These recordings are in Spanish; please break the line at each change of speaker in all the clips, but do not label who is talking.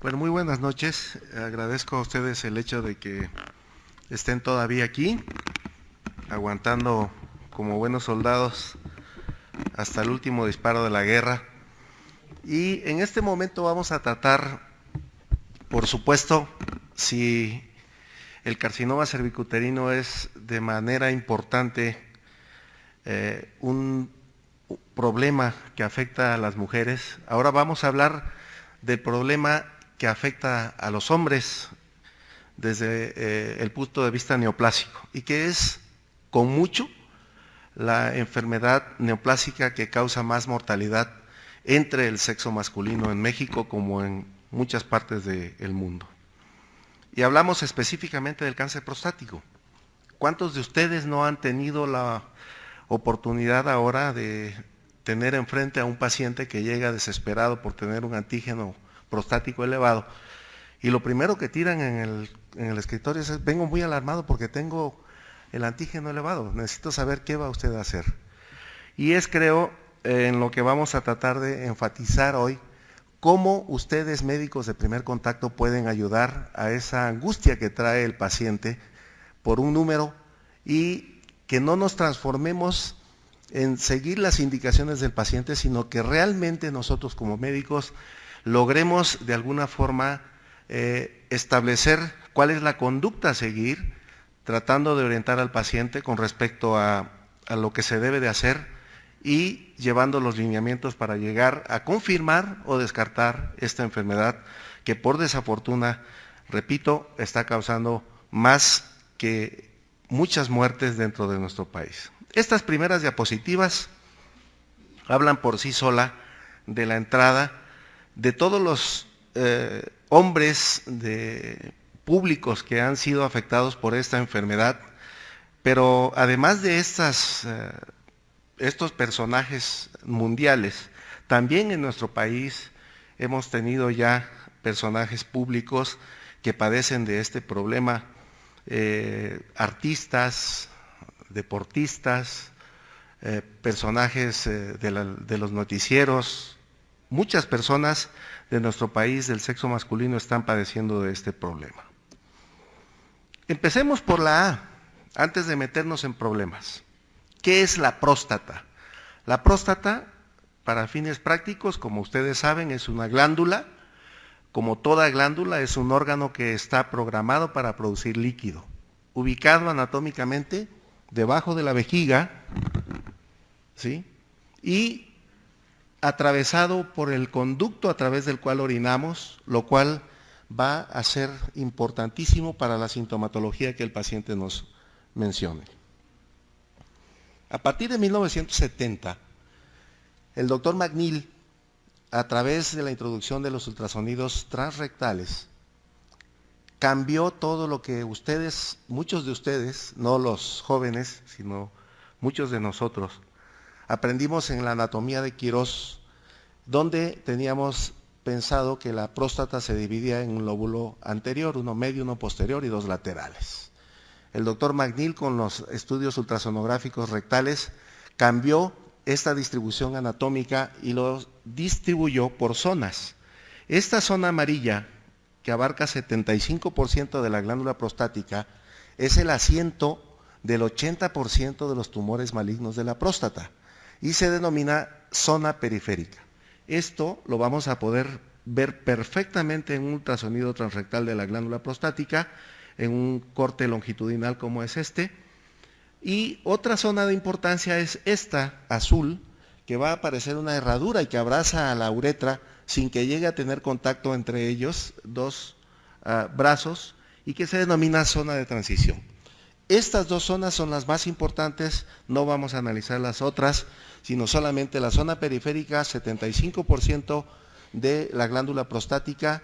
Bueno, muy buenas noches. Agradezco a ustedes el hecho de que estén todavía aquí, aguantando como buenos soldados hasta el último disparo de la guerra. Y en este momento vamos a tratar, por supuesto, si el carcinoma cervicuterino es de manera importante un problema que afecta a las mujeres. Ahora vamos a hablar del problema que afecta a los hombres desde el punto de vista neoplásico y que es con mucho la enfermedad neoplásica que causa más mortalidad entre el sexo masculino en México como en muchas partes del mundo. Y hablamos específicamente del cáncer prostático. ¿Cuántos de ustedes no han tenido la oportunidad ahora de tener enfrente a un paciente que llega desesperado por tener un antígeno prostático elevado? Y lo primero que tiran en el escritorio es: vengo muy alarmado porque tengo el antígeno elevado, necesito saber qué va usted a hacer. Y es, creo, en lo que vamos a tratar de enfatizar hoy, cómo ustedes, médicos de primer contacto, pueden ayudar a esa angustia que trae el paciente por un número y que no nos transformemos en seguir las indicaciones del paciente, sino que realmente nosotros como médicos logremos de alguna forma establecer cuál es la conducta a seguir, tratando de orientar al paciente con respecto a lo que se debe de hacer y llevando los lineamientos para llegar a confirmar o descartar esta enfermedad que, por desafortuna, repito, está causando más que muchas muertes dentro de nuestro país. Estas primeras diapositivas hablan por sí sola de la entrada de todos los hombres públicos que han sido afectados por esta enfermedad, pero además de estos personajes mundiales, también en nuestro país hemos tenido ya personajes públicos que padecen de este problema, artistas, deportistas, personajes de los noticieros. Muchas personas de nuestro país del sexo masculino están padeciendo de este problema. Empecemos por la A, antes de meternos en problemas. ¿Qué es la próstata? La próstata, para fines prácticos, como ustedes saben, es una glándula. Como toda glándula, es un órgano que está programado para producir líquido, ubicado anatómicamente debajo de la vejiga, ¿sí? Y atravesado por el conducto a través del cual orinamos, lo cual va a ser importantísimo para la sintomatología que el paciente nos mencione. A partir de 1970, el doctor McNeil, a través de la introducción de los ultrasonidos transrectales, cambió todo lo que ustedes, muchos de ustedes, no los jóvenes, sino muchos de nosotros, aprendimos en la anatomía de Quirós, donde teníamos pensado que la próstata se dividía en un lóbulo anterior, uno medio, uno posterior y dos laterales. El doctor McNeil, con los estudios ultrasonográficos rectales, cambió esta distribución anatómica y lo distribuyó por zonas. Esta zona amarilla, que abarca 75% de la glándula prostática, es el asiento del 80% de los tumores malignos de la próstata y se denomina zona periférica. Esto lo vamos a poder ver perfectamente en un ultrasonido transrectal de la glándula prostática, en un corte longitudinal como es este. Y otra zona de importancia es esta, azul, que va a aparecer una herradura y que abraza a la uretra sin que llegue a tener contacto entre ellos, dos brazos, y que se denomina zona de transición. Estas dos zonas son las más importantes, no vamos a analizar las otras, sino solamente la zona periférica, 75% de la glándula prostática,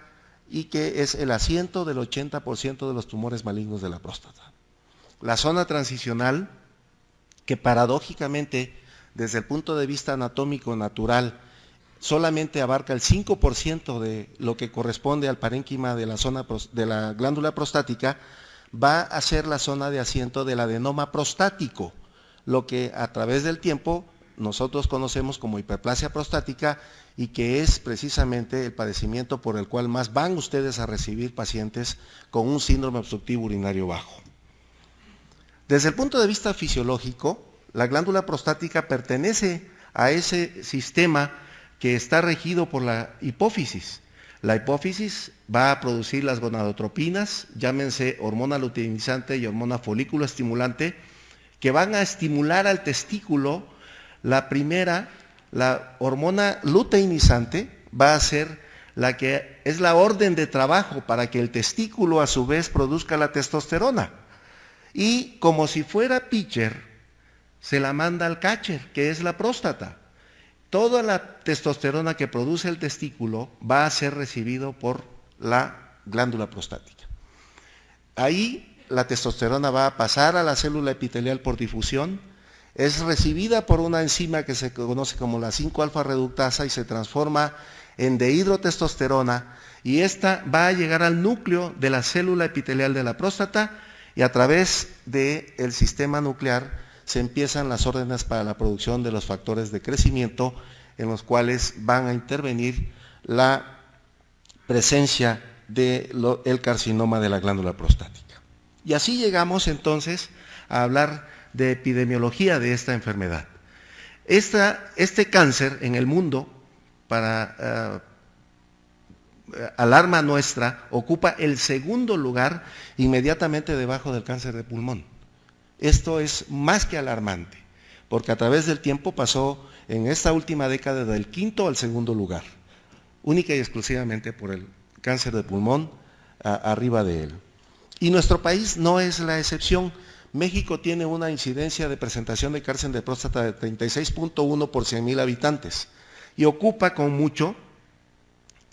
y que es el asiento del 80% de los tumores malignos de la próstata. La zona transicional, que paradójicamente, desde el punto de vista anatómico natural, solamente abarca el 5% de lo que corresponde al parénquima de la glándula prostática, va a ser la zona de asiento del adenoma prostático, lo que a través del tiempo nosotros conocemos como hiperplasia prostática y que es precisamente el padecimiento por el cual más van ustedes a recibir pacientes con un síndrome obstructivo urinario bajo. Desde el punto de vista fisiológico, la glándula prostática pertenece a ese sistema que está regido por la hipófisis. La hipófisis va a producir las gonadotropinas, llámense hormona luteinizante y hormona folículo estimulante, que van a estimular al testículo. La primera, la hormona luteinizante, va a ser la que es la orden de trabajo para que el testículo a su vez produzca la testosterona. Y como si fuera pitcher, se la manda al catcher, que es la próstata. Toda la testosterona que produce el testículo va a ser recibido por la glándula prostática. Ahí la testosterona va a pasar a la célula epitelial por difusión, es recibida por una enzima que se conoce como la 5-alfa reductasa y se transforma en dehidrotestosterona, y esta va a llegar al núcleo de la célula epitelial de la próstata, y a través del sistema nuclear se empiezan las órdenes para la producción de los factores de crecimiento, en los cuales van a intervenir la presencia del carcinoma de la glándula prostática. Y así llegamos entonces a hablar de epidemiología de esta enfermedad. Este cáncer en el mundo, para alarma nuestra, ocupa el segundo lugar inmediatamente debajo del cáncer de pulmón. Esto es más que alarmante, porque a través del tiempo pasó en esta última década del quinto al segundo lugar, única y exclusivamente por el cáncer de pulmón arriba de él. Y nuestro país no es la excepción. México tiene una incidencia de presentación de cáncer de próstata de 36.1 por 100,000 habitantes y ocupa con mucho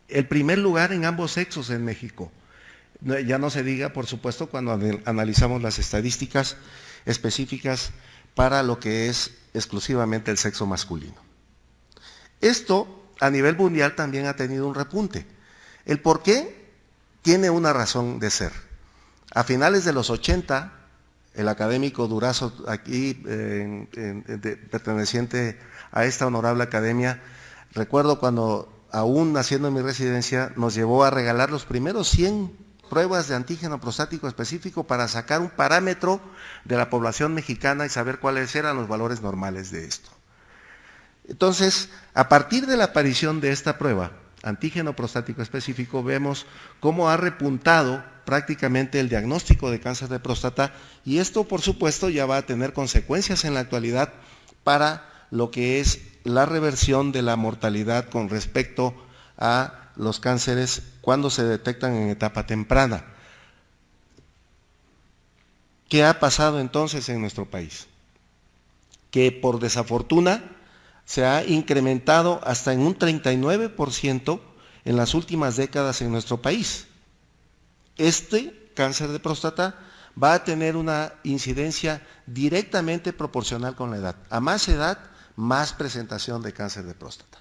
el primer lugar en ambos sexos en México. Ya no se diga, por supuesto, cuando analizamos las estadísticas específicas para lo que es exclusivamente el sexo masculino. Esto a nivel mundial también ha tenido un repunte. ¿El por qué? Tiene una razón de ser. A finales de los 80, el académico Durazo, aquí perteneciente a esta honorable academia, recuerdo cuando aún haciendo mi residencia, nos llevó a regalar los primeros 100 pruebas de antígeno prostático específico para sacar un parámetro de la población mexicana y saber cuáles eran los valores normales de esto. Entonces, a partir de la aparición de esta prueba, antígeno prostático específico, vemos cómo ha repuntado prácticamente el diagnóstico de cáncer de próstata, y esto, por supuesto, ya va a tener consecuencias en la actualidad para lo que es la reversión de la mortalidad con respecto a los cánceres cuando se detectan en etapa temprana. ¿Qué ha pasado entonces en nuestro país? Que por desafortuna se ha incrementado hasta en un 39% en las últimas décadas en nuestro país. Este cáncer de próstata va a tener una incidencia directamente proporcional con la edad. A más edad, más presentación de cáncer de próstata.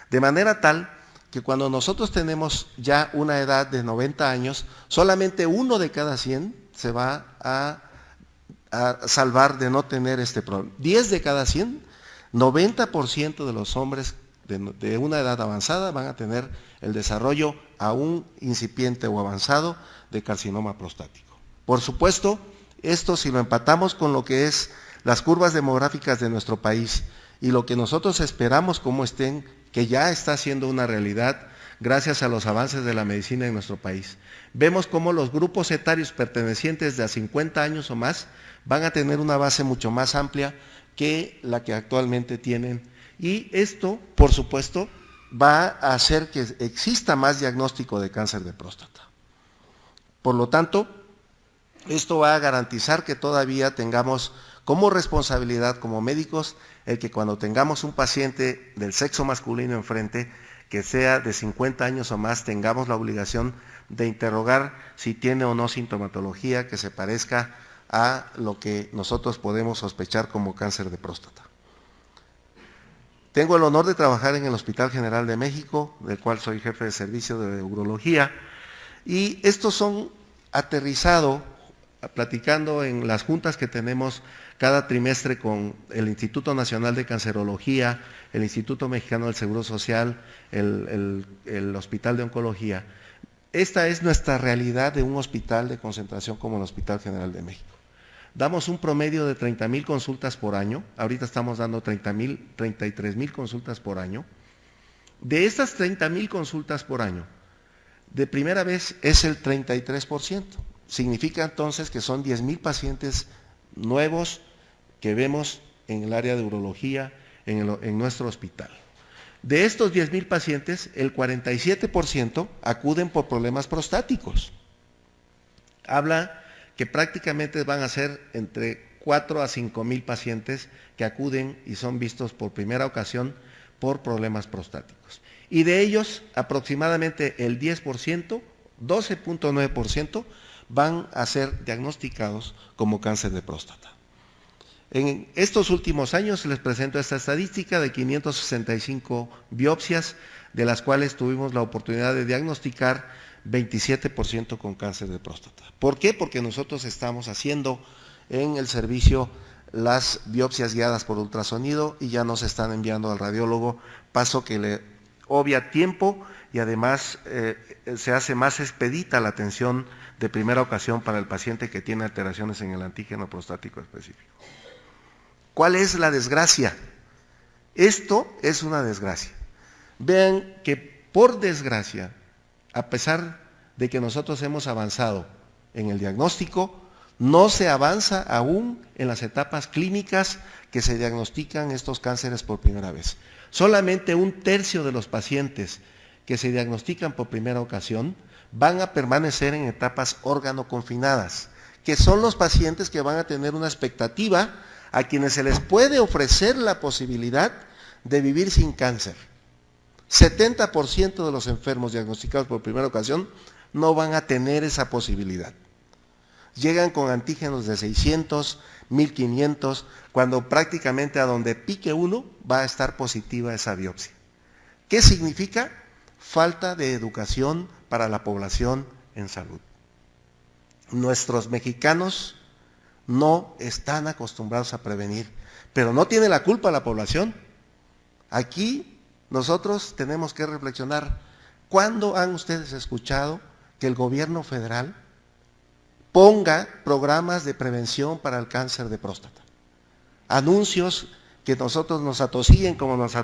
De manera tal que cuando nosotros tenemos ya una edad de 90 años, solamente 1 de cada 100 se va a salvar de no tener este problema. 10 de cada 100, 90% de los hombres de una edad avanzada van a tener el desarrollo aún incipiente o avanzado de carcinoma prostático. Por supuesto, esto si lo empatamos con lo que es las curvas demográficas de nuestro país y lo que nosotros esperamos como estén, que ya está siendo una realidad gracias a los avances de la medicina en nuestro país. Vemos cómo los grupos etarios pertenecientes de a 50 años o más van a tener una base mucho más amplia que la que actualmente tienen. Y esto, por supuesto, va a hacer que exista más diagnóstico de cáncer de próstata. Por lo tanto, esto va a garantizar que todavía tengamos como responsabilidad como médicos el que cuando tengamos un paciente del sexo masculino enfrente, que sea de 50 años o más, tengamos la obligación de interrogar si tiene o no sintomatología que se parezca a lo que nosotros podemos sospechar como cáncer de próstata. Tengo el honor de trabajar en el Hospital General de México, del cual soy jefe de servicio de urología, y estos son aterrizado, platicando en las juntas que tenemos cada trimestre con el Instituto Nacional de Cancerología, el Instituto Mexicano del Seguro Social, el Hospital de Oncología. Esta es nuestra realidad de un hospital de concentración como el Hospital General de México. Damos un promedio de 30,000 consultas por año, ahorita estamos dando 33,000 consultas por año. De estas 30,000 consultas por año, de primera vez es el 33%. Significa entonces que son 10,000 pacientes nuevos que vemos en el área de urología en nuestro hospital. De estos 10,000 pacientes, el 47% acuden por problemas prostáticos. Habla que prácticamente van a ser entre 4 a 5,000 pacientes que acuden y son vistos por primera ocasión por problemas prostáticos. Y de ellos, aproximadamente el 10%, 12.9%, van a ser diagnosticados como cáncer de próstata. En estos últimos años les presento esta estadística de 565 biopsias, de las cuales tuvimos la oportunidad de diagnosticar 27% con cáncer de próstata. ¿Por qué? Porque nosotros estamos haciendo en el servicio las biopsias guiadas por ultrasonido y ya nos están enviando al radiólogo, paso que le obvia tiempo y además se hace más expedita la atención de primera ocasión para el paciente que tiene alteraciones en el antígeno prostático específico. ¿Cuál es la desgracia? Esto es una desgracia. Vean que por desgracia, a pesar de que nosotros hemos avanzado en el diagnóstico, no se avanza aún en las etapas clínicas que se diagnostican estos cánceres por primera vez. Solamente 1/3 de los pacientes que se diagnostican por primera ocasión van a permanecer en etapas órgano-confinadas, que son los pacientes que van a tener una expectativa a quienes se les puede ofrecer la posibilidad de vivir sin cáncer. 70% de los enfermos diagnosticados por primera ocasión no van a tener esa posibilidad. Llegan con antígenos de 600, 1500, cuando prácticamente a donde pique uno va a estar positiva esa biopsia. ¿Qué significa? Falta de educación para la población en salud. Nuestros mexicanos no están acostumbrados a prevenir, pero no tiene la culpa la población. Aquí nosotros tenemos que reflexionar. ¿Cuándo han ustedes escuchado que el gobierno federal ponga programas de prevención para el cáncer de próstata? Anuncios que nosotros nos atosiguen como nos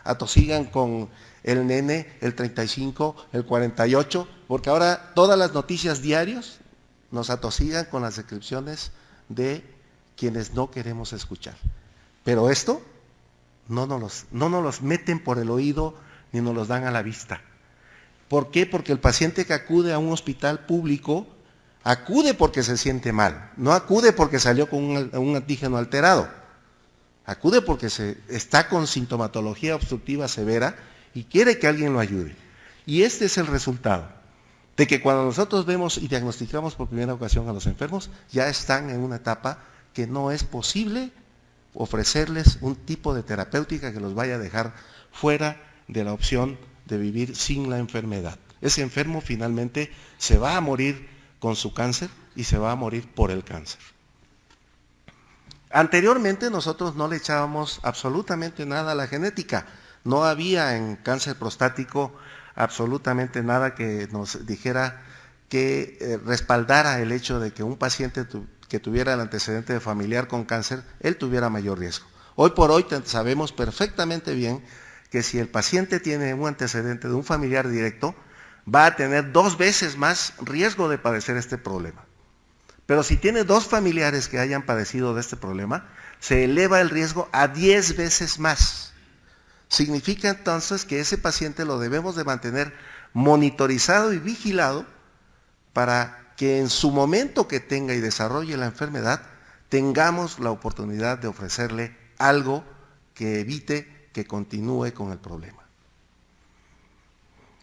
atosigan con el nene, el 35, el 48, porque ahora todas las noticias diarios nos atosigan con las descripciones de quienes no queremos escuchar. Pero esto no nos los meten por el oído ni nos los dan a la vista. ¿Por qué? Porque el paciente que acude a un hospital público acude porque se siente mal, no acude porque salió con un antígeno alterado, acude porque está con sintomatología obstructiva severa y quiere que alguien lo ayude. Y este es el resultado, de que cuando nosotros vemos y diagnosticamos por primera ocasión a los enfermos, ya están en una etapa que no es posible ofrecerles un tipo de terapéutica que los vaya a dejar fuera de la opción de vivir sin la enfermedad. Ese enfermo finalmente se va a morir con su cáncer y se va a morir por el cáncer. Anteriormente nosotros no le echábamos absolutamente nada a la genética. No había en cáncer prostático absolutamente nada que nos dijera que respaldara el hecho de que un paciente que tuviera el antecedente de familiar con cáncer, él tuviera mayor riesgo. Hoy por hoy sabemos perfectamente bien que si el paciente tiene un antecedente de un familiar directo, va a tener 2 veces más riesgo de padecer este problema. Pero si tiene 2 familiares que hayan padecido de este problema, se eleva el riesgo a 10 veces más. Significa entonces que ese paciente lo debemos de mantener monitorizado y vigilado para que en su momento que tenga y desarrolle la enfermedad, tengamos la oportunidad de ofrecerle algo que evite que continúe con el problema.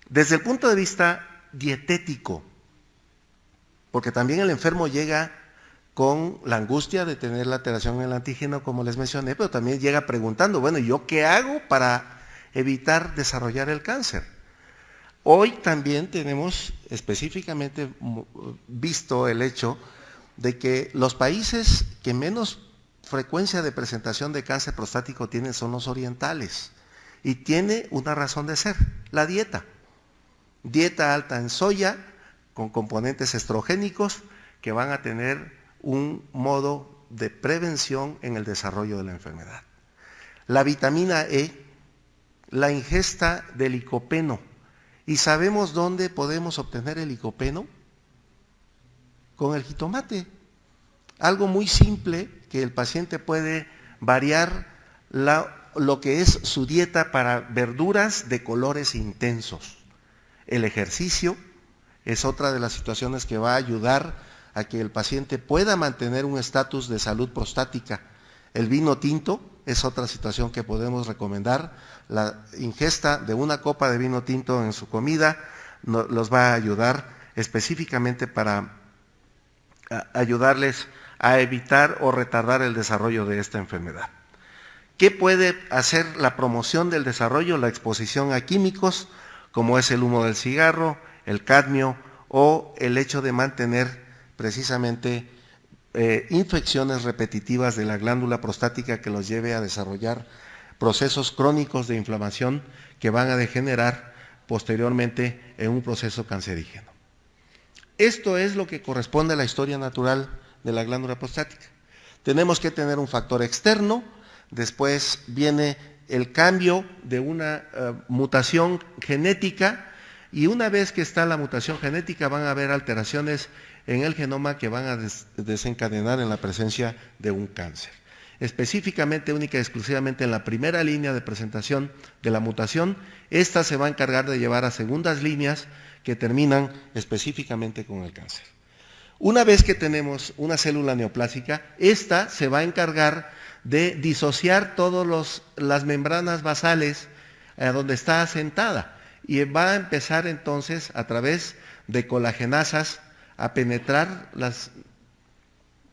Desde el punto de vista dietético, porque también el enfermo llega con la angustia de tener la alteración en el antígeno, como les mencioné, pero también llega preguntando, bueno, ¿yo qué hago para evitar desarrollar el cáncer? Hoy también tenemos específicamente visto el hecho de que los países que menos frecuencia de presentación de cáncer prostático tienen son los orientales. Y tiene una razón de ser, la dieta. Dieta alta en soya, con componentes estrogénicos, que van a tener un modo de prevención en el desarrollo de la enfermedad. La vitamina E, la ingesta de licopeno. ¿Y sabemos dónde podemos obtener el licopeno? Con el jitomate. Algo muy simple que el paciente puede variar lo que es su dieta para verduras de colores intensos. El ejercicio es otra de las situaciones que va a ayudar a que el paciente pueda mantener un estatus de salud prostática. El vino tinto es otra situación que podemos recomendar. La ingesta de una copa de vino tinto en su comida los va a ayudar específicamente para ayudarles a evitar o retardar el desarrollo de esta enfermedad. ¿Qué puede hacer la promoción del desarrollo? La exposición a químicos, como es el humo del cigarro, el cadmio o el hecho de mantener precisamente infecciones repetitivas de la glándula prostática que los lleve a desarrollar procesos crónicos de inflamación que van a degenerar posteriormente en un proceso cancerígeno. Esto es lo que corresponde a la historia natural de la glándula prostática. Tenemos que tener un factor externo, después viene el cambio de una mutación genética, y una vez que está la mutación genética van a haber alteraciones en el genoma que van a desencadenar en la presencia de un cáncer. Específicamente, única y exclusivamente en la primera línea de presentación de la mutación, esta se va a encargar de llevar a segundas líneas que terminan específicamente con el cáncer. Una vez que tenemos una célula neoplásica, esta se va a encargar de disociar todas las membranas basales donde está asentada, y va a empezar entonces a través de colagenasas a penetrar las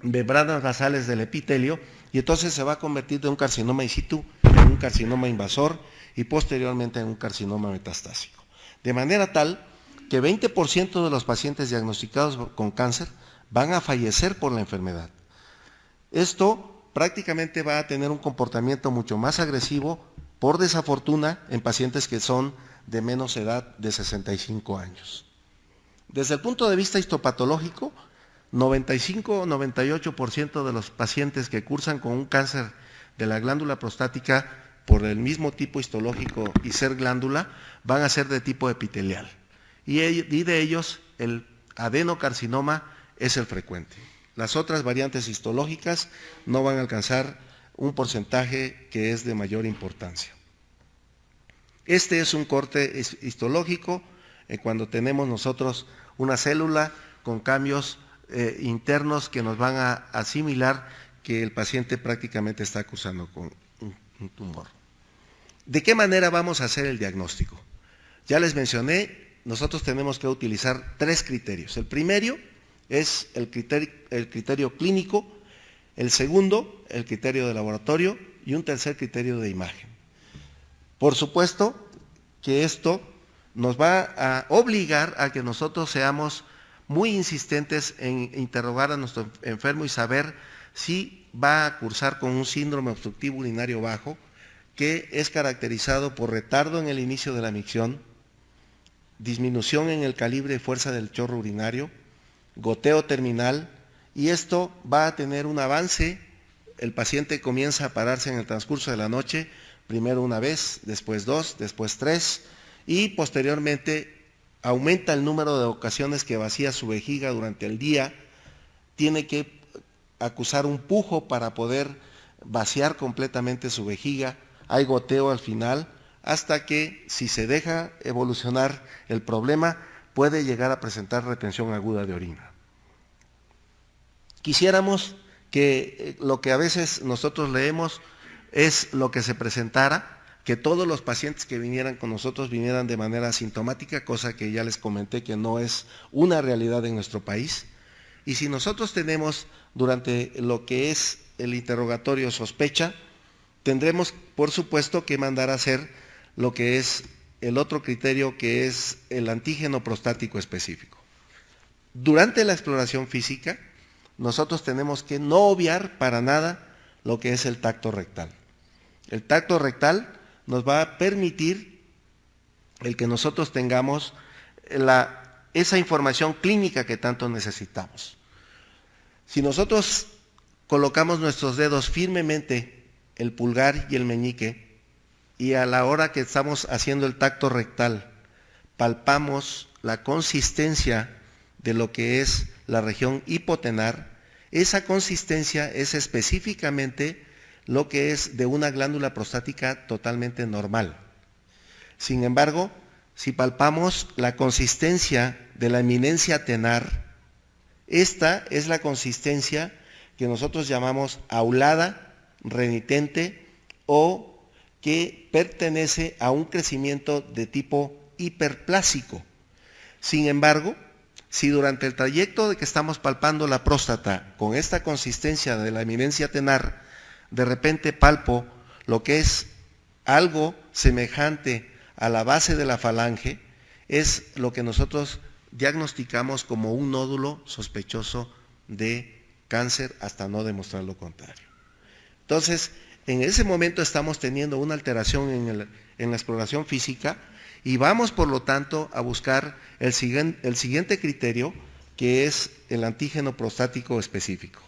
membranas basales del epitelio, y entonces se va a convertir de un carcinoma in situ en un carcinoma invasor y posteriormente en un carcinoma metastásico. De manera tal que 20% de los pacientes diagnosticados con cáncer van a fallecer por la enfermedad. Esto prácticamente va a tener un comportamiento mucho más agresivo, por desafortuna, en pacientes que son de menos edad de 65 años. Desde el punto de vista histopatológico, 95-98% de los pacientes que cursan con un cáncer de la glándula prostática por el mismo tipo histológico y ser glándula van a ser de tipo epitelial. Y de ellos el adenocarcinoma es el frecuente. Las otras variantes histológicas no van a alcanzar un porcentaje que es de mayor importancia. Este es un corte histológico cuando tenemos nosotros una célula con cambios internos que nos van a asimilar que el paciente prácticamente está cursando con un tumor. ¿De qué manera vamos a hacer el diagnóstico? Ya les mencioné, nosotros tenemos que utilizar 3 criterios. El primero es el criterio clínico, el segundo, el criterio de laboratorio, y un tercer criterio de imagen. Por supuesto que esto nos va a obligar a que nosotros seamos muy insistentes en interrogar a nuestro enfermo y saber si va a cursar con un síndrome obstructivo urinario bajo, que es caracterizado por retardo en el inicio de la micción, disminución en el calibre y fuerza del chorro urinario, goteo terminal, y esto va a tener un avance. El paciente comienza a pararse en el transcurso de la noche, primero una vez, después 2, después 3, y posteriormente aumenta el número de ocasiones que vacía su vejiga durante el día, tiene que acusar un pujo para poder vaciar completamente su vejiga, hay goteo al final, hasta que, si se deja evolucionar el problema, puede llegar a presentar retención aguda de orina. Quisiéramos que lo que a veces nosotros leemos es lo que se presentara, que todos los pacientes que vinieran con nosotros vinieran de manera asintomática, cosa que ya les comenté que no es una realidad en nuestro país. Y si nosotros tenemos durante lo que es el interrogatorio sospecha, tendremos por supuesto que mandar a hacer lo que es el otro criterio, que es el antígeno prostático específico. Durante la exploración física, nosotros tenemos que no obviar para nada lo que es el tacto rectal. El tacto rectal nos va a permitir el que nosotros tengamos esa información clínica que tanto necesitamos. Si nosotros colocamos nuestros dedos firmemente, el pulgar y el meñique, y a la hora que estamos haciendo el tacto rectal, palpamos la consistencia de lo que es la región hipotenar, esa consistencia es específicamente lo que es de una glándula prostática totalmente normal. Sin embargo, si palpamos la consistencia de la eminencia tenar, esta es la consistencia que nosotros llamamos aulada, renitente o que pertenece a un crecimiento de tipo hiperplásico. Sin embargo, si durante el trayecto de que estamos palpando la próstata con esta consistencia de la eminencia tenar, de repente palpo lo que es algo semejante a la base de la falange, es lo que nosotros diagnosticamos como un nódulo sospechoso de cáncer hasta no demostrar lo contrario. Entonces, en ese momento estamos teniendo una alteración en la exploración física y vamos, por lo tanto, a buscar el siguiente criterio, que es el antígeno prostático específico.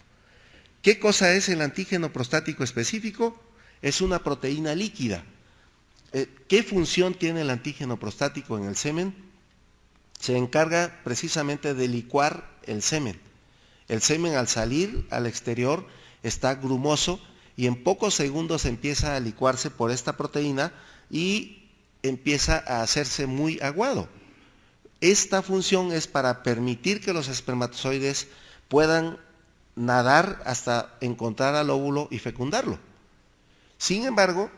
¿Qué cosa es el antígeno prostático específico? Es una proteína líquida. ¿Qué función tiene el antígeno prostático en el semen? Se encarga precisamente de licuar el semen. El semen, al salir al exterior, está grumoso y en pocos segundos empieza a licuarse por esta proteína y empieza a hacerse muy aguado. Esta función es para permitir que los espermatozoides puedan nadar hasta encontrar al óvulo y fecundarlo. Sin embargo,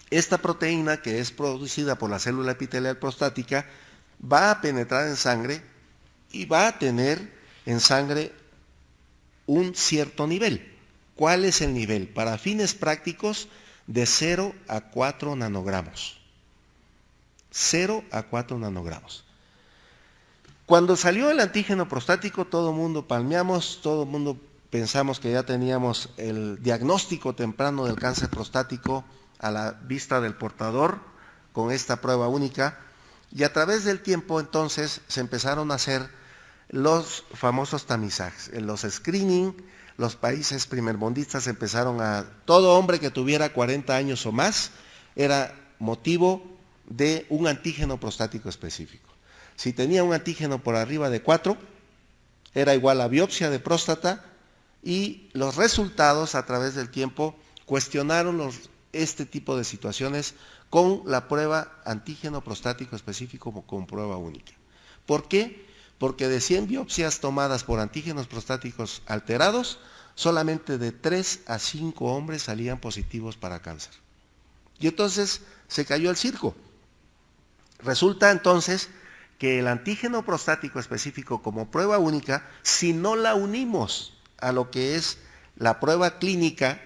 esta proteína, que es producida por la célula epitelial prostática, va a penetrar en sangre y va a tener en sangre un cierto nivel. ¿Cuál es el nivel? Para fines prácticos, de 0 a 4 nanogramos. 0 a 4 nanogramos. Cuando salió el antígeno prostático, todo el mundo palmeamos, todo el mundo pensamos que ya teníamos el diagnóstico temprano del cáncer prostático a la vista del portador con esta prueba única, y a través del tiempo entonces se empezaron a hacer los famosos tamizajes, en los screening. Los países primermundistas empezaron todo hombre que tuviera 40 años o más era motivo de un antígeno prostático específico. Si tenía un antígeno por arriba de 4, era igual a biopsia de próstata, y los resultados a través del tiempo cuestionaron este tipo de situaciones con la prueba antígeno prostático específico como prueba única. ¿Por qué? Porque de 100 biopsias tomadas por antígenos prostáticos alterados, solamente de 3 a 5 hombres salían positivos para cáncer. Y entonces se cayó el circo. Resulta entonces que el antígeno prostático específico como prueba única, si no la unimos a lo que es la prueba clínica,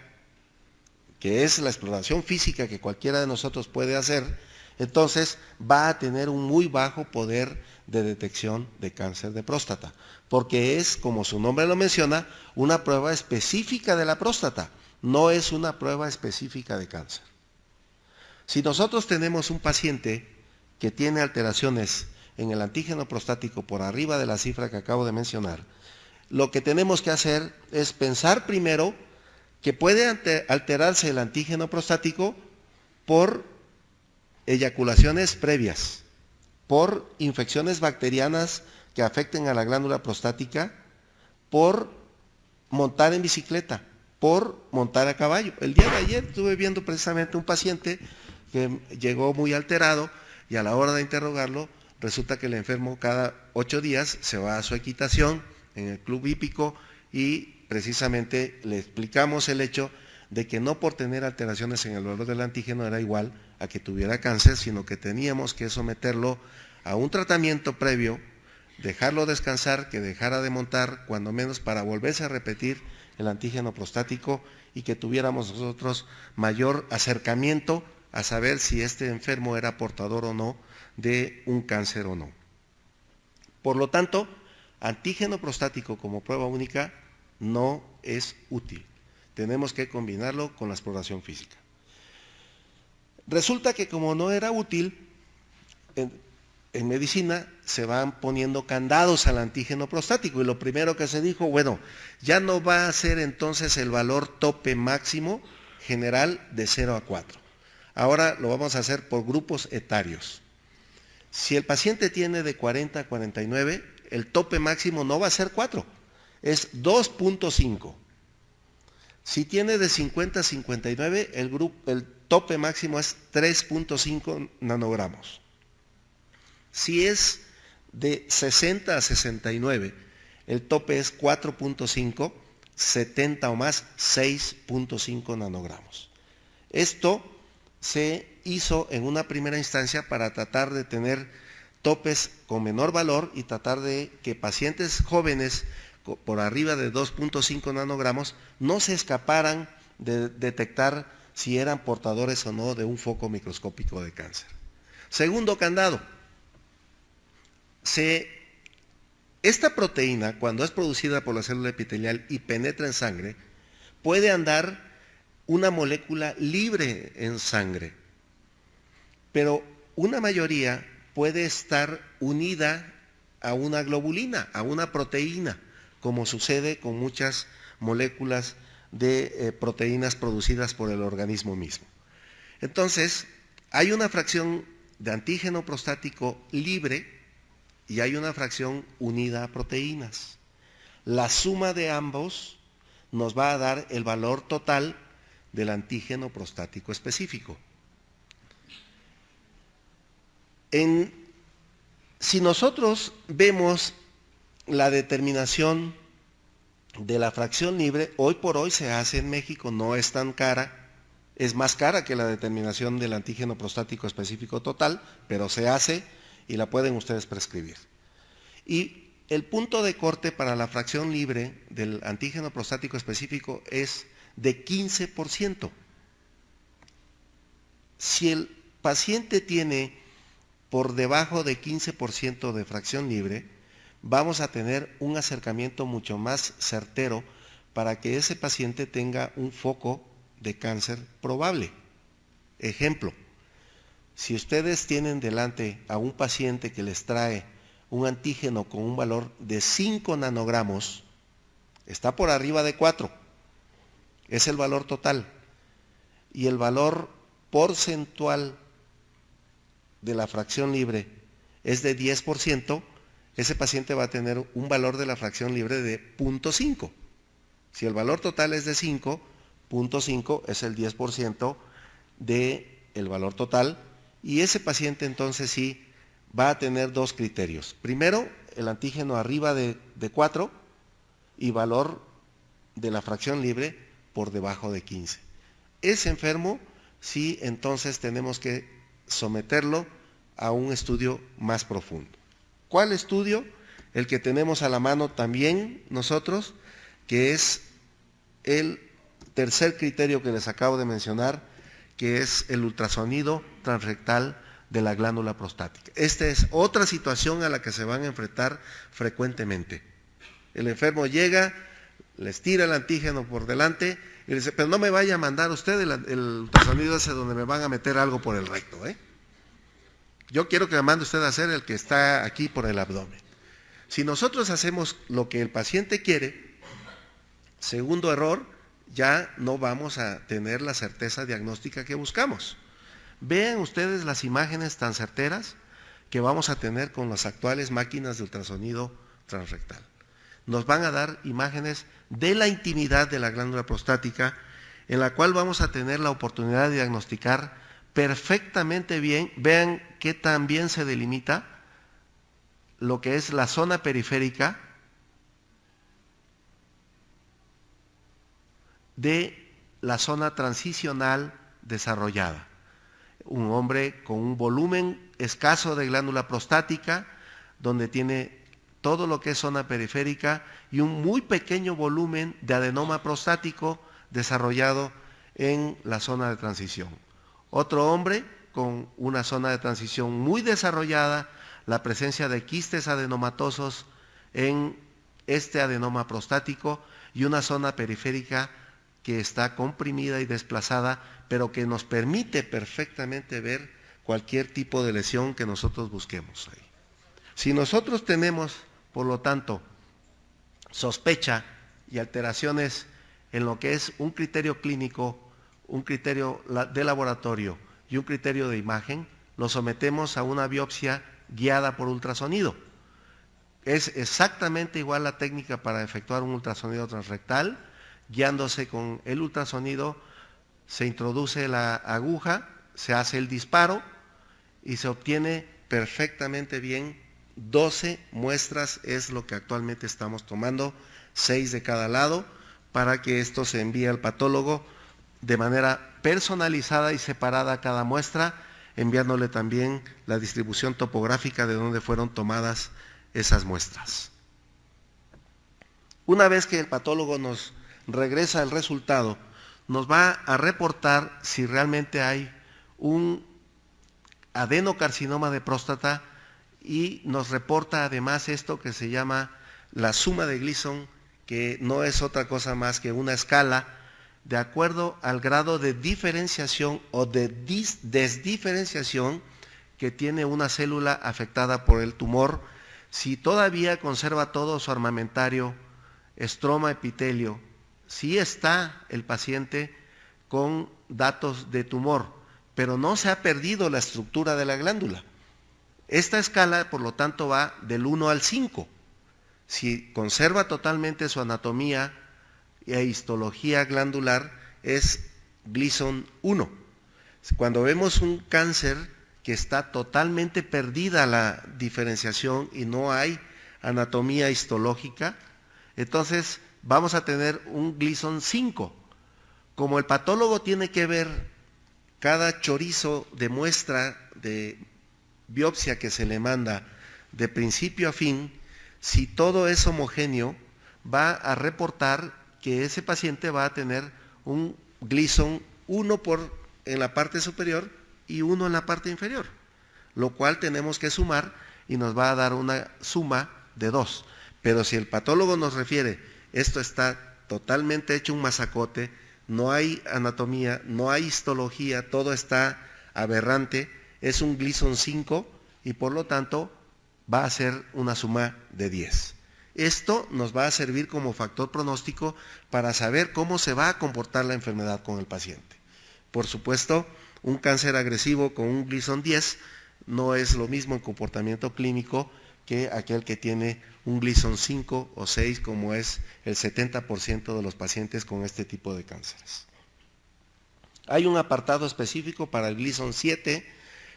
que es la exploración física que cualquiera de nosotros puede hacer, entonces va a tener un muy bajo poder de detección de cáncer de próstata, porque es, como su nombre lo menciona, una prueba específica de la próstata, no es una prueba específica de cáncer. Si nosotros tenemos un paciente que tiene alteraciones en el antígeno prostático por arriba de la cifra que acabo de mencionar, lo que tenemos que hacer es pensar primero que puede alterarse el antígeno prostático por eyaculaciones previas, por infecciones bacterianas que afecten a la glándula prostática, por montar en bicicleta, por montar a caballo. El día de ayer estuve viendo precisamente un paciente que llegó muy alterado y a la hora de interrogarlo resulta que el enfermo cada 8 días se va a su equitación en el club hípico y precisamente le explicamos el hecho de que no por tener alteraciones en el valor del antígeno era igual a que tuviera cáncer, sino que teníamos que someterlo a un tratamiento previo, dejarlo descansar, que dejara de montar, cuando menos para volverse a repetir el antígeno prostático y que tuviéramos nosotros mayor acercamiento a saber si este enfermo era portador o no de un cáncer o no. Por lo tanto, antígeno prostático como prueba única no es útil. tenemos que combinarlo con la exploración física. Resulta que como no era útil, en medicina se van poniendo candados al antígeno prostático y lo primero que se dijo, bueno, ya no va a ser entonces el valor tope máximo general de 0 a 4. Ahora lo vamos a hacer por grupos etarios. Si el paciente tiene de 40 a 49, el tope máximo no va a ser 4, es 2.5. Si tiene de 50 a 59, el tope máximo es 3.5 nanogramos. Si es de 60 a 69, el tope es 4.5, 70 o más, 6.5 nanogramos. Esto se hizo en una primera instancia para tratar de tener topes con menor valor y tratar de que pacientes jóvenes por arriba de 2.5 nanogramos no se escaparan de detectar si eran portadores o no de un foco microscópico de cáncer. Segundo candado. Esta proteína, cuando es producida por la célula epitelial y penetra en sangre, puede andar una molécula libre en sangre, pero una mayoría puede estar unida a una globulina, a una proteína, como sucede con muchas moléculas de proteínas producidas por el organismo mismo. Entonces, hay una fracción de antígeno prostático libre y hay una fracción unida a proteínas. La suma de ambos nos va a dar el valor total del antígeno prostático específico. Si nosotros vemos la determinación de la fracción libre, hoy por hoy se hace en México, no es tan cara, es más cara que la determinación del antígeno prostático específico total, pero se hace y la pueden ustedes prescribir. Y el punto de corte para la fracción libre del antígeno prostático específico es de 15%. Si el paciente tiene por debajo de 15% de fracción libre, vamos a tener un acercamiento mucho más certero para que ese paciente tenga un foco de cáncer probable. Ejemplo, si ustedes tienen delante a un paciente que les trae un antígeno con un valor de 5 nanogramos, está por arriba de 4, es el valor total, y el valor porcentual de la fracción libre es de 10%, ese paciente va a tener un valor de la fracción libre de 0.5. Si el valor total es de 5, 0.5 es el 10% del valor total, y ese paciente entonces sí va a tener dos criterios. Primero, el antígeno arriba de 4 y valor de la fracción libre por debajo de 15. Ese enfermo sí entonces tenemos que someterlo a un estudio más profundo. ¿Cuál estudio? El que tenemos a la mano también nosotros, que es el tercer criterio que les acabo de mencionar, que es el ultrasonido transrectal de la glándula prostática. Esta es otra situación a la que se van a enfrentar frecuentemente. El enfermo llega, les tira el antígeno por delante y le dice, pero no me vaya a mandar usted el ultrasonido ese donde me van a meter algo por el recto, ¿eh? Yo quiero que me mande usted a hacer el que está aquí por el abdomen. Si nosotros hacemos lo que el paciente quiere, segundo error, ya no vamos a tener la certeza diagnóstica que buscamos. Vean ustedes las imágenes tan certeras que vamos a tener con las actuales máquinas de ultrasonido transrectal. Nos van a dar imágenes de la intimidad de la glándula prostática, en la cual vamos a tener la oportunidad de diagnosticar perfectamente bien. Vean qué tan bien se delimita lo que es la zona periférica de la zona transicional desarrollada. Un hombre con un volumen escaso de glándula prostática, donde tiene todo lo que es zona periférica y un muy pequeño volumen de adenoma prostático desarrollado en la zona de transición. Otro hombre con una zona de transición muy desarrollada, la presencia de quistes adenomatosos en este adenoma prostático y una zona periférica que está comprimida y desplazada, pero que nos permite perfectamente ver cualquier tipo de lesión que nosotros busquemos ahí. Si nosotros tenemos, por lo tanto, sospecha y alteraciones en lo que es un criterio clínico, un criterio de laboratorio y un criterio de imagen, lo sometemos a una biopsia guiada por ultrasonido. Es exactamente igual la técnica para efectuar un ultrasonido transrectal. Guiándose con el ultrasonido, se introduce la aguja, se hace el disparo y se obtiene perfectamente bien 12 muestras, es lo que actualmente estamos tomando, 6 de cada lado, para que esto se envíe al patólogo de manera personalizada y separada a cada muestra, enviándole también la distribución topográfica de donde fueron tomadas esas muestras. Una vez que el patólogo nos regresa el resultado, nos va a reportar si realmente hay un adenocarcinoma de próstata y nos reporta además esto que se llama la suma de Gleason, que no es otra cosa más que una escala de acuerdo al grado de diferenciación o de desdiferenciación que tiene una célula afectada por el tumor, si todavía conserva todo su armamentario, estroma, epitelio, si está el paciente con datos de tumor, pero no se ha perdido la estructura de la glándula. Esta escala, por lo tanto, va del 1 al 5. Si conserva totalmente su anatomía e histología glandular, es Gleason 1. Cuando vemos un cáncer que está totalmente perdida la diferenciación y no hay anatomía histológica, entonces vamos a tener un Gleason 5. Como el patólogo tiene que ver cada chorizo de muestra de biopsia que se le manda de principio a fin, si todo es homogéneo, va a reportar que ese paciente va a tener un Gleason 1 en la parte superior y 1 en la parte inferior, lo cual tenemos que sumar y nos va a dar una suma de 2. Pero si el patólogo nos refiere, esto está totalmente hecho un masacote, no hay anatomía, no hay histología, todo está aberrante, es un Gleason 5 y por lo tanto va a ser una suma de 10. Esto nos va a servir como factor pronóstico para saber cómo se va a comportar la enfermedad con el paciente. Por supuesto, un cáncer agresivo con un Gleason 10 no es lo mismo en comportamiento clínico que aquel que tiene un Gleason 5 o 6, como es el 70% de los pacientes con este tipo de cánceres. Hay un apartado específico para el Gleason 7,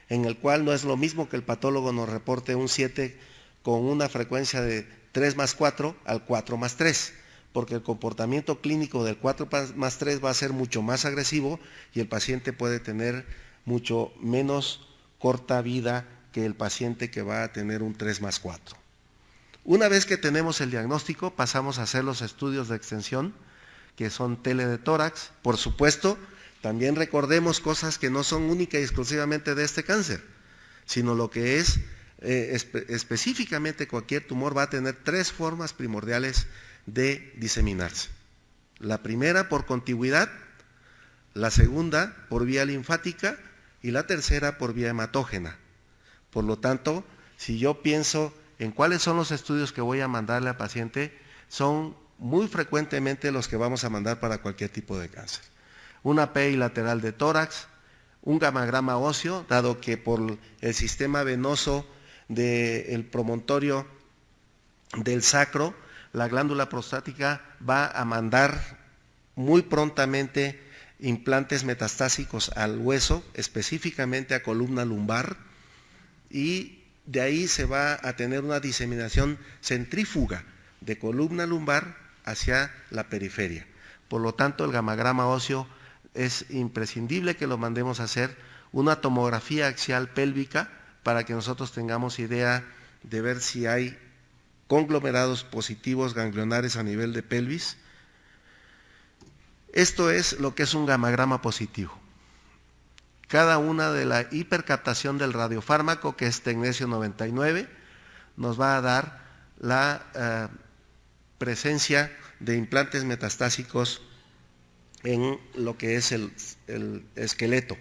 en el cual no es lo mismo que el patólogo nos reporte un 7 con una frecuencia de 3 más 4 al 4 más 3, porque el comportamiento clínico del 4 más 3 va a ser mucho más agresivo y el paciente puede tener mucho menos corta vida que el paciente que va a tener un 3 más 4. Una vez que tenemos el diagnóstico, pasamos a hacer los estudios de extensión, que son tele de tórax. Por supuesto, también recordemos cosas que no son únicas y exclusivamente de este cáncer, sino lo que es específicamente cualquier tumor va a tener 3 formas primordiales de diseminarse. La primera por contigüidad, la segunda por vía linfática y la tercera por vía hematógena. Por lo tanto, si yo pienso en cuáles son los estudios que voy a mandarle al paciente, son muy frecuentemente los que vamos a mandar para cualquier tipo de cáncer. Una PI lateral de tórax, un gamagrama óseo, dado que por el sistema venoso del promontorio del sacro, la glándula prostática va a mandar muy prontamente implantes metastásicos al hueso, específicamente a columna lumbar, y de ahí se va a tener una diseminación centrífuga de columna lumbar hacia la periferia. Por lo tanto, el gamagrama óseo es imprescindible que lo mandemos a hacer, una tomografía axial pélvica para que nosotros tengamos idea de ver si hay conglomerados positivos ganglionares a nivel de pelvis. Esto es lo que es un gamagrama positivo. Cada una de la hipercaptación del radiofármaco, que es tecnesio 99, nos va a dar la presencia de implantes metastásicos en lo que es el esqueleto.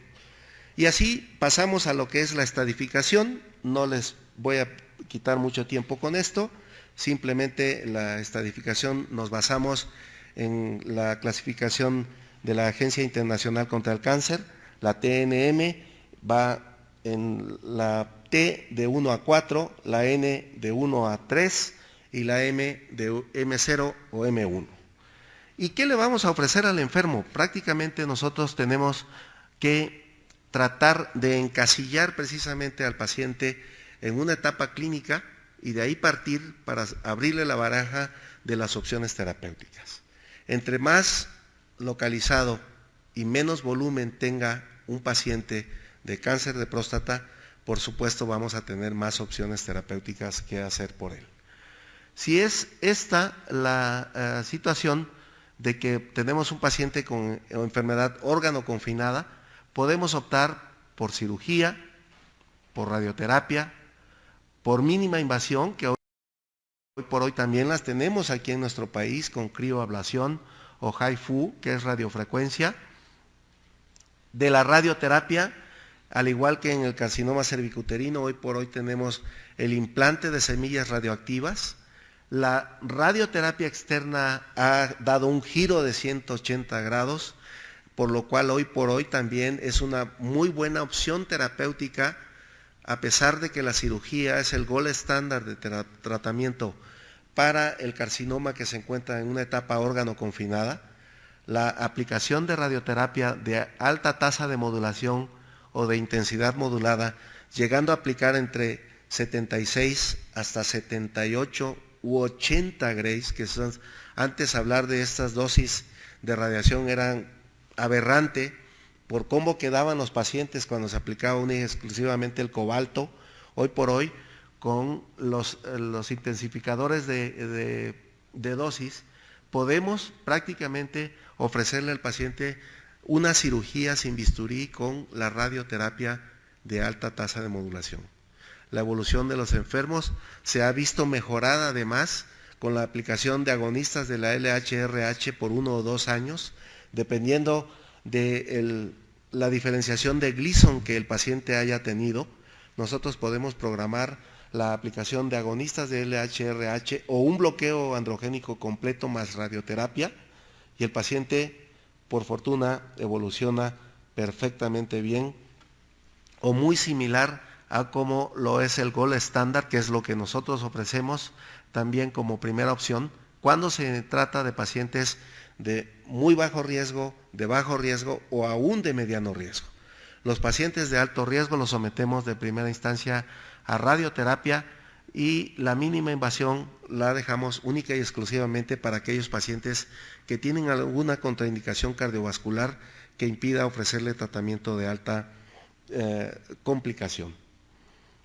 Y así pasamos a lo que es la estadificación. No les voy a quitar mucho tiempo con esto, simplemente la estadificación nos basamos en la clasificación de la Agencia Internacional contra el Cáncer. La TNM va en la T de 1 a 4, la N de 1 a 3 y la M de M0 o M1. ¿Y qué le vamos a ofrecer al enfermo? Prácticamente nosotros tenemos que tratar de encasillar precisamente al paciente en una etapa clínica y de ahí partir para abrirle la baraja de las opciones terapéuticas. Entre más localizado y menos volumen tenga un paciente de cáncer de próstata, por supuesto vamos a tener más opciones terapéuticas que hacer por él. Si es esta la situación de que tenemos un paciente con enfermedad órgano confinada, podemos optar por cirugía, por radioterapia, por mínima invasión, que hoy por hoy también las tenemos aquí en nuestro país con crioablación o HIFU, que es radiofrecuencia. De la radioterapia, al igual que en el carcinoma cervicuterino, hoy por hoy tenemos el implante de semillas radioactivas. La radioterapia externa ha dado un giro de 180 grados, por lo cual hoy por hoy también es una muy buena opción terapéutica, a pesar de que la cirugía es el gold estándar de tratamiento para el carcinoma que se encuentra en una etapa órgano confinada. La aplicación de radioterapia de alta tasa de modulación o de intensidad modulada, llegando a aplicar entre 76 hasta 78 u 80 grays, que son, antes hablar de estas dosis de radiación eran aberrante por cómo quedaban los pacientes cuando se aplicaba única y exclusivamente el cobalto. Hoy por hoy, con los intensificadores de dosis, podemos prácticamente ofrecerle al paciente una cirugía sin bisturí con la radioterapia de alta tasa de modulación. La evolución de los enfermos se ha visto mejorada además con la aplicación de agonistas de la LHRH por 1 o 2 años, dependiendo de la diferenciación de Gleason que el paciente haya tenido. Nosotros podemos programar la aplicación de agonistas de LHRH o un bloqueo androgénico completo más radioterapia, y el paciente, por fortuna, evoluciona perfectamente bien o muy similar a como lo es el gold estándar, que es lo que nosotros ofrecemos también como primera opción cuando se trata de pacientes de muy bajo riesgo, de bajo riesgo o aún de mediano riesgo. Los pacientes de alto riesgo los sometemos de primera instancia a radioterapia y la mínima invasión la dejamos única y exclusivamente para aquellos pacientes que tienen alguna contraindicación cardiovascular que impida ofrecerle tratamiento de alta complicación.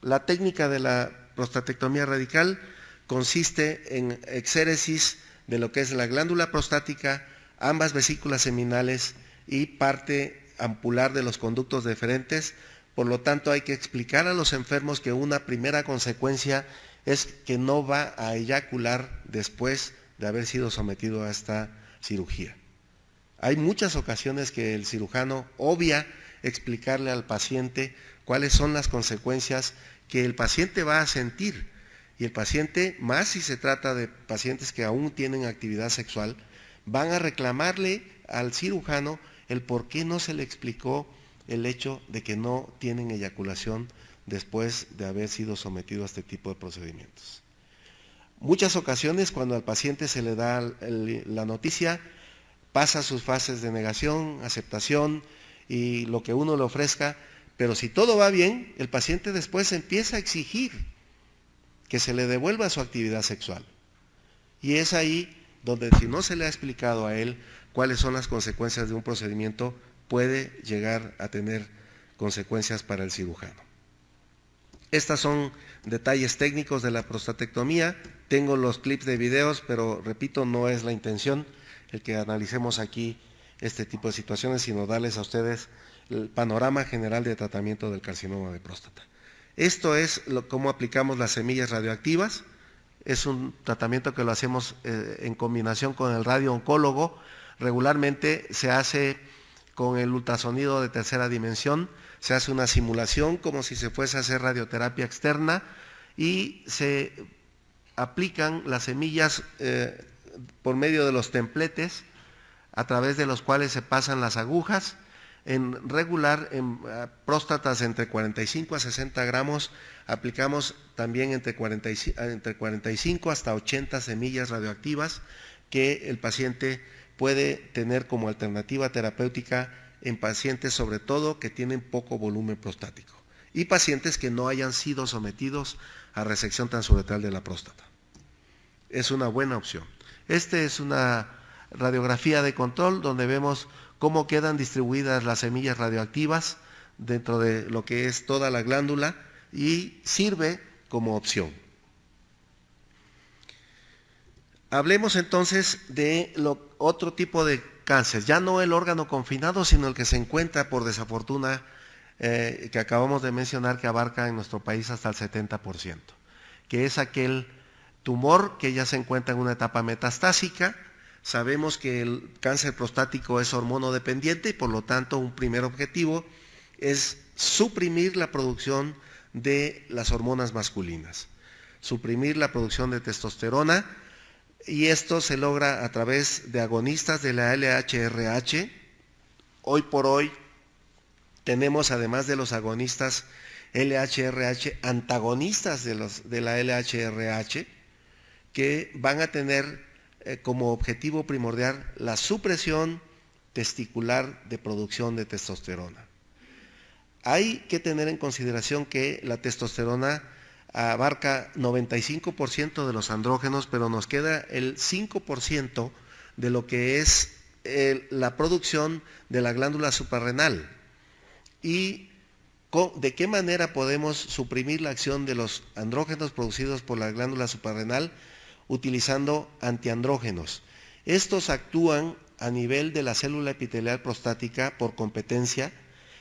La técnica de la prostatectomía radical consiste en exéresis de lo que es la glándula prostática, ambas vesículas seminales y parte ampular de los conductos deferentes. Por lo tanto, hay que explicar a los enfermos que una primera consecuencia es que no va a eyacular después de haber sido sometido a esta cirugía. Hay muchas ocasiones que el cirujano obvia explicarle al paciente cuáles son las consecuencias que el paciente va a sentir. Y el paciente, más si se trata de pacientes que aún tienen actividad sexual, van a reclamarle al cirujano el por qué no se le explicó el hecho de que no tienen eyaculación después de haber sido sometido a este tipo de procedimientos. Muchas ocasiones cuando al paciente se le da la noticia, pasa sus fases de negación, aceptación y lo que uno le ofrezca, pero si todo va bien, el paciente después empieza a exigir que se le devuelva su actividad sexual. Y es ahí donde, si no se le ha explicado a él cuáles son las consecuencias de un procedimiento, puede llegar a tener consecuencias para el cirujano. Estos son detalles técnicos de la prostatectomía. Tengo los clips de videos, pero repito, no es la intención el que analicemos aquí este tipo de situaciones, sino darles a ustedes el panorama general de tratamiento del carcinoma de próstata. Esto es cómo aplicamos las semillas radioactivas. Es un tratamiento que lo hacemos en combinación con el radiooncólogo. Regularmente se hace con el ultrasonido de tercera dimensión, se hace una simulación como si se fuese a hacer radioterapia externa y se aplican las semillas por medio de los templetes a través de los cuales se pasan las agujas. En próstatas entre 45 a 60 gramos, aplicamos también entre 45 hasta 80 semillas radioactivas que el paciente puede tener como alternativa terapéutica en pacientes sobre todo que tienen poco volumen prostático y pacientes que no hayan sido sometidos a resección transuretral de la próstata. Es una buena opción. Esta es una radiografía de control donde vemos cómo quedan distribuidas las semillas radioactivas dentro de lo que es toda la glándula y sirve como opción. Hablemos entonces de otro tipo de cáncer, ya no el órgano confinado, sino el que se encuentra por desafortuna, que acabamos de mencionar, que abarca en nuestro país hasta el 70%, que es aquel tumor que ya se encuentra en una etapa metastásica. Sabemos que el cáncer prostático es hormonodependiente y por lo tanto un primer objetivo es suprimir la producción de las hormonas masculinas, suprimir la producción de testosterona, y esto se logra a través de agonistas de la LHRH. Hoy por hoy tenemos, además de los agonistas LHRH, antagonistas de la LHRH, que van a tener como objetivo primordial la supresión testicular de producción de testosterona. Hay que tener en consideración que la testosterona abarca 95% de los andrógenos, pero nos queda el 5% de lo que es la producción de la glándula suprarrenal. ¿Y de qué manera podemos suprimir la acción de los andrógenos producidos por la glándula suprarrenal? Utilizando antiandrógenos. Estos actúan a nivel de la célula epitelial prostática por competencia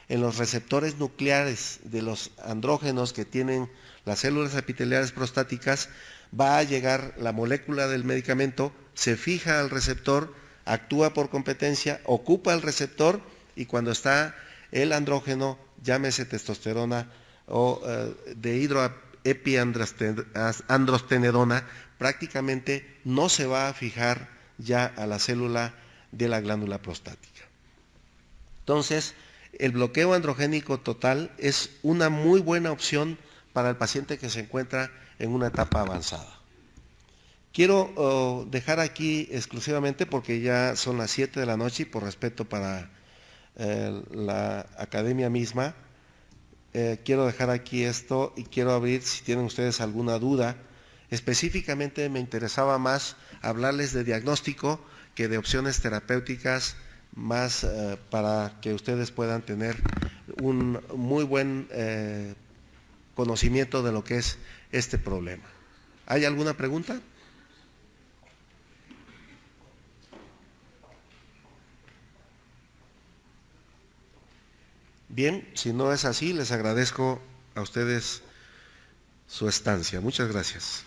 en los receptores nucleares de los andrógenos que tienen las células epiteliales prostáticas. Va a llegar la molécula del medicamento, se fija al receptor, actúa por competencia, ocupa el receptor y cuando está el andrógeno, llámese testosterona o dehidroepiandrostenedona, prácticamente no se va a fijar ya a la célula de la glándula prostática. Entonces, el bloqueo androgénico total es una muy buena opción para el paciente que se encuentra en una etapa avanzada. Quiero dejar aquí exclusivamente, porque ya son las 7 de la noche y por respeto para la academia misma, quiero dejar aquí esto y quiero abrir si tienen ustedes alguna duda. Específicamente me interesaba más hablarles de diagnóstico que de opciones terapéuticas, más para que ustedes puedan tener un muy buen conocimiento de lo que es este problema. ¿Hay alguna pregunta? Bien, si no es así, les agradezco a ustedes su estancia. Muchas gracias.